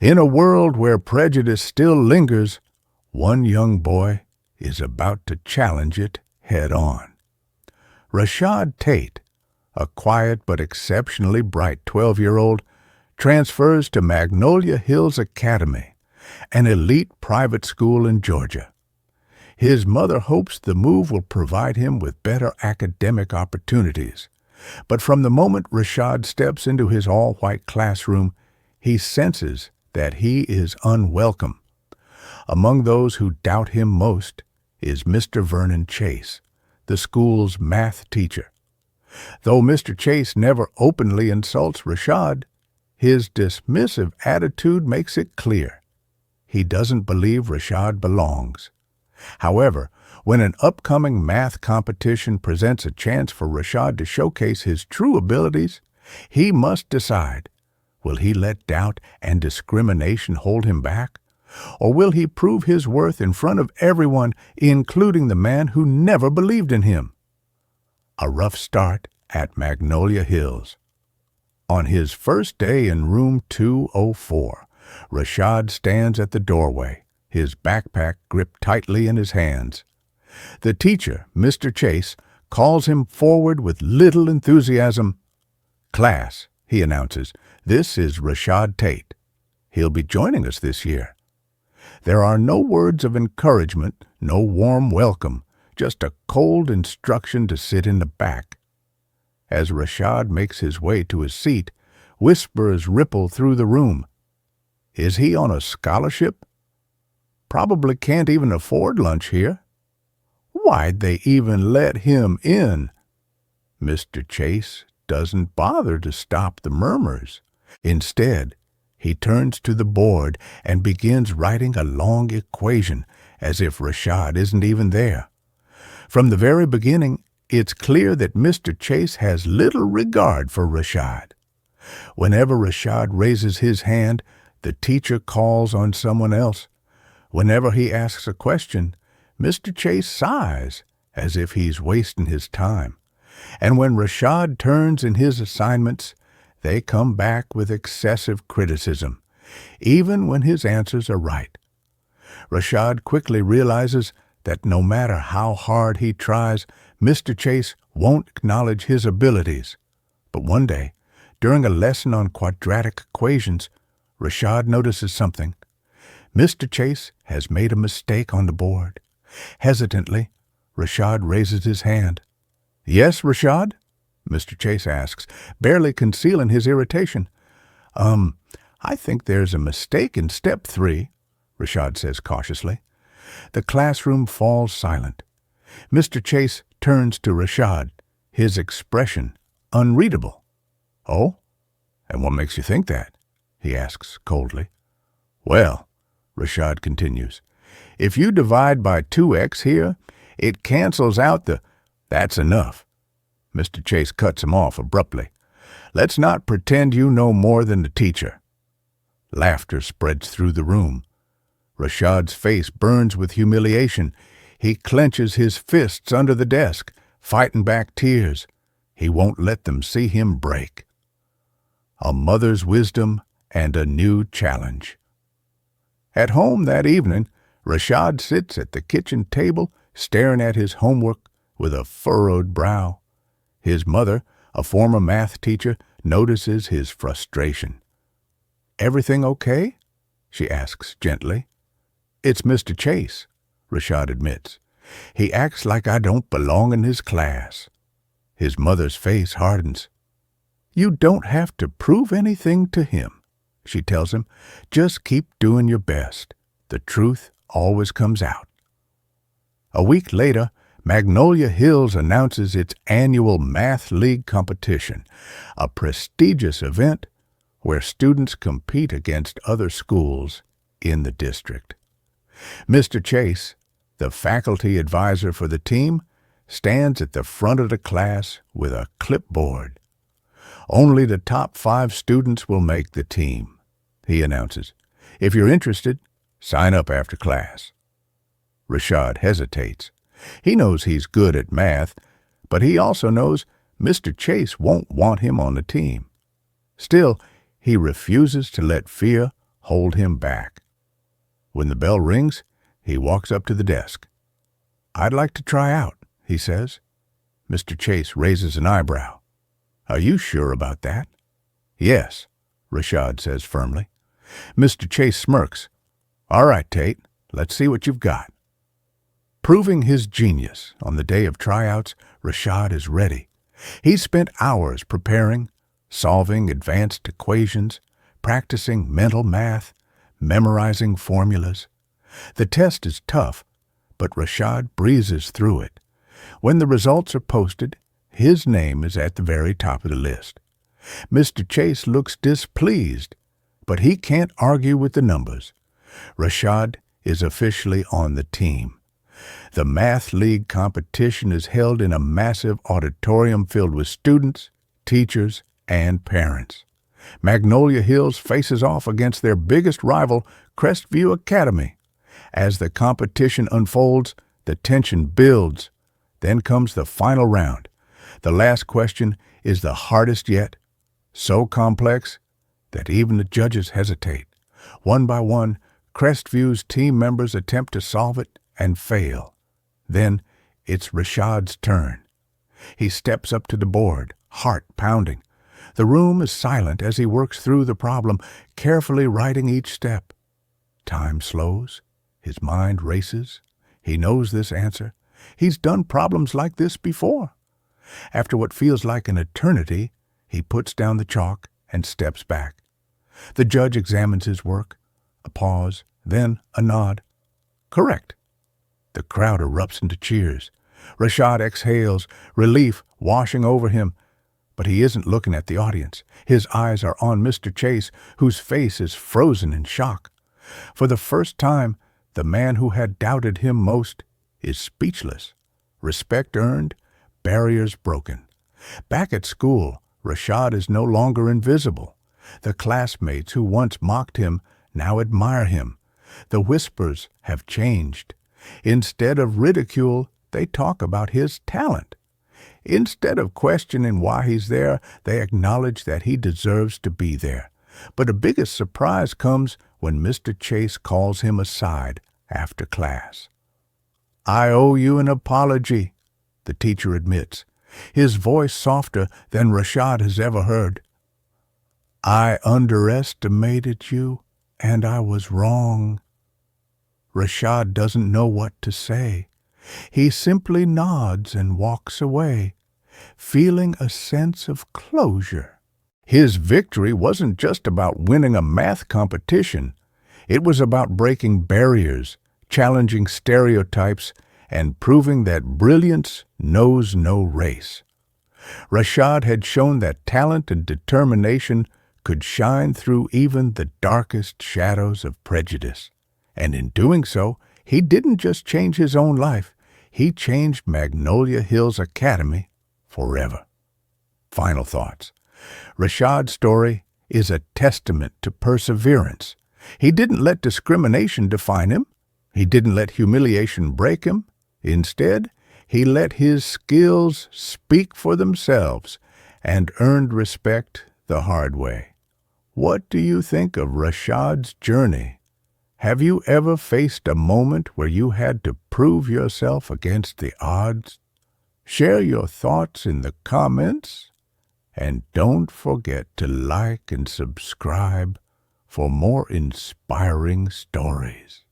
In a world where prejudice still lingers, one young boy is about to challenge it head on. Rashad Tate, a quiet but exceptionally bright 12-year-old, transfers to Magnolia Hills Academy, an elite private school in Georgia. His mother hopes the move will provide him with better academic opportunities. But from the moment Rashad steps into his all-white classroom, he senses that he is unwelcome. Among those who doubt him most is Mr. Vernon Chase, the school's math teacher. Though Mr. Chase never openly insults Rashad, his dismissive attitude makes it clear he doesn't believe Rashad belongs. However, when an upcoming math competition presents a chance for Rashad to showcase his true abilities, he must decide, will he let doubt and discrimination hold him back? Or will he prove his worth in front of everyone, including the man who never believed in him? A rough start at Magnolia Hills. On his first day in room 204, Rashad stands at the doorway, his backpack gripped tightly in his hands. The teacher, Mr. Chase, calls him forward with little enthusiasm. "Class," he announces, "this is Rashad Tate. He'll be joining us this year." There are no words of encouragement, no warm welcome, just a cold instruction to sit in the back. As Rashad makes his way to his seat, whispers ripple through the room. Is he on a scholarship? Probably can't even afford lunch here. Why'd they even let him in? Mr. Chase doesn't bother to stop the murmurs. Instead, he turns to the board and begins writing a long equation as if Rashad isn't even there. From the very beginning, it's clear that Mr. Chase has little regard for Rashad. Whenever Rashad raises his hand, the teacher calls on someone else. Whenever he asks a question, Mr. Chase sighs as if he's wasting his time. And when Rashad turns in his assignments, they come back with excessive criticism, even when his answers are right. Rashad quickly realizes that no matter how hard he tries, Mr. Chase won't acknowledge his abilities. But one day, during a lesson on quadratic equations, Rashad notices something. Mr. Chase has made a mistake on the board. Hesitantly, Rashad raises his hand. "Yes, Rashad?" Mr. Chase asks, barely concealing his irritation. I think there's a mistake in step 3, Rashad says cautiously. The classroom falls silent. Mr. Chase turns to Rashad, his expression unreadable. "Oh? And what makes you think that?" he asks coldly. "Well," Rashad continues, "if you divide by 2x here, it cancels out the—" "That's enough." Mr. Chase cuts him off abruptly. "Let's not pretend you know more than the teacher." Laughter spreads through the room. Rashad's face burns with humiliation. He clenches his fists under the desk, fighting back tears. He won't let them see him break. A mother's wisdom and a new challenge. At home that evening, Rashad sits at the kitchen table, staring at his homework with a furrowed brow. His mother, a former math teacher, notices his frustration. "Everything okay?" she asks gently. "It's Mr. Chase," Rashad admits. "He acts like I don't belong in his class." His mother's face hardens. "You don't have to prove anything to him," she tells him. "Just keep doing your best. The truth always comes out." A week later, Magnolia Hills announces its annual Math League competition, a prestigious event where students compete against other schools in the district. Mr. Chase, the faculty advisor for the team, stands at the front of the class with a clipboard. "Only the top 5 students will make the team," he announces. "If you're interested, sign up after class." Rashad hesitates. He knows he's good at math, but he also knows Mr. Chase won't want him on the team. Still, he refuses to let fear hold him back. When the bell rings, he walks up to the desk. "I'd like to try out," he says. Mr. Chase raises an eyebrow. "Are you sure about that?" "Yes," Rashad says firmly. Mr. Chase smirks. "All right, Tate, let's see what you've got." Proving his genius on the day of tryouts, Rashad is ready. He's spent hours preparing, solving advanced equations, practicing mental math, memorizing formulas. The test is tough, but Rashad breezes through it. When the results are posted, his name is at the very top of the list. Mr. Chase looks displeased, but he can't argue with the numbers. Rashad is officially on the team. The Math League competition is held in a massive auditorium filled with students, teachers, and parents. Magnolia Hills faces off against their biggest rival, Crestview Academy. As the competition unfolds, the tension builds. Then comes the final round. The last question is the hardest yet, so complex that even the judges hesitate. One by one, Crestview's team members attempt to solve it and fail. Then it's Rashad's turn. He steps up to the board, heart pounding. The room is silent as he works through the problem, carefully writing each step. Time slows. His mind races. He knows this answer. He's done problems like this before. After what feels like an eternity, he puts down the chalk and steps back. The judge examines his work. A pause, then a nod. Correct. The crowd erupts into cheers. Rashad exhales, relief washing over him. But he isn't looking at the audience. His eyes are on Mr. Chase, whose face is frozen in shock. For the first time, the man who had doubted him most is speechless. Respect earned, barriers broken. Back at school, Rashad is no longer invisible. The classmates who once mocked him now admire him. The whispers have changed. Instead of ridicule, they talk about his talent. Instead of questioning why he's there, they acknowledge that he deserves to be there. But the biggest surprise comes when Mr. Chase calls him aside after class. "I owe you an apology," the teacher admits, his voice softer than Rashad has ever heard. "I underestimated you, and I was wrong." Rashad doesn't know what to say. He simply nods and walks away, feeling a sense of closure. His victory wasn't just about winning a math competition. It was about breaking barriers, challenging stereotypes, and proving that brilliance knows no race. Rashad had shown that talent and determination could shine through even the darkest shadows of prejudice. And in doing so, he didn't just change his own life, he changed Magnolia Hills Academy forever. Final thoughts. Rashad's story is a testament to perseverance. He didn't let discrimination define him. He didn't let humiliation break him. Instead, he let his skills speak for themselves and earned respect the hard way. What do you think of Rashad's journey? Have you ever faced a moment where you had to prove yourself against the odds? Share your thoughts in the comments, and don't forget to like and subscribe for more inspiring stories.